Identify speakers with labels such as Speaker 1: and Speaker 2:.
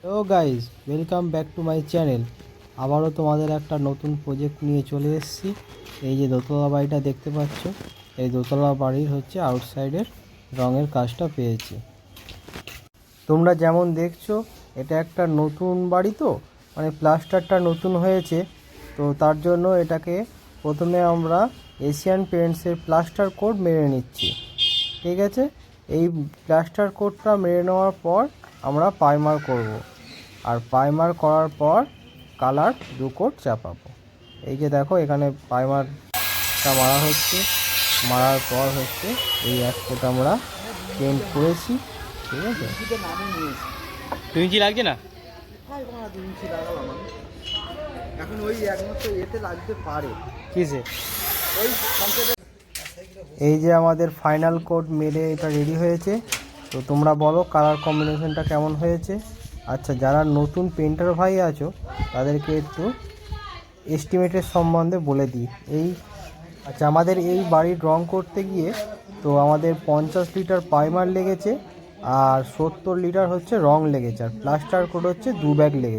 Speaker 1: Hello guys, welcome back to my channel. আবারও তোমাদের একটা নতুন প্রজেক্ট নিয়ে চলে এসেছি। এই যে দোতলা বাড়িটা দেখতে পাচ্ছ, এই দোতলা বাড়ির হচ্ছে আউটসাইডের রঙের কাজটা পেয়েছি। তোমরা যেমন দেখছো, এটা একটা নতুন বাড়ি, তো মানে প্লাস্টারটা নতুন হয়েছে। তো তার জন্য এটাকে প্রথমে আমরা এশিয়ান পেন্টসের প্লাস্টার কোট মেরে নিচ্ছি। ঠিক আছে, এই প্লাস্টার কোটটা মেরে নেওয়ার পর আমরা প্রাইমার করব। আর প্রাইমার করার পর কালার 2 কোট চাপাবো। এই যে দেখো, এখানে প্রাইমারটা মারা হচ্ছে। মারার পর হচ্ছে এই 1 কোট আমরা পেন্ট করেছি। ঠিক আছে,
Speaker 2: 2 ইঞ্চি লাগছে না?
Speaker 1: এখন ওই একমাত্র এতে লাগতে পারে।
Speaker 2: কিসে?
Speaker 1: এই যে আমাদের ফাইনাল কোট মেরে এটা রেডি হয়েছে। তো তোমরা বলো কালার কম্বিনেশনটা কেমন হয়েছে। আচ্ছা, যারা নতুন পেন্টার ভাই আছো তাদেরকে একটু এস্টিমেটের সম্বন্ধে বলে দিই। আচ্ছা, আমাদের এই বাড়ির রং করতে গিয়ে তো আমাদের 50 লিটার প্রাইমার লেগেছে, আর 70 লিটার হচ্ছে রং লেগেছে, আর প্লাস্টার কোট হচ্ছে 2 ব্যাগ লেগেছে।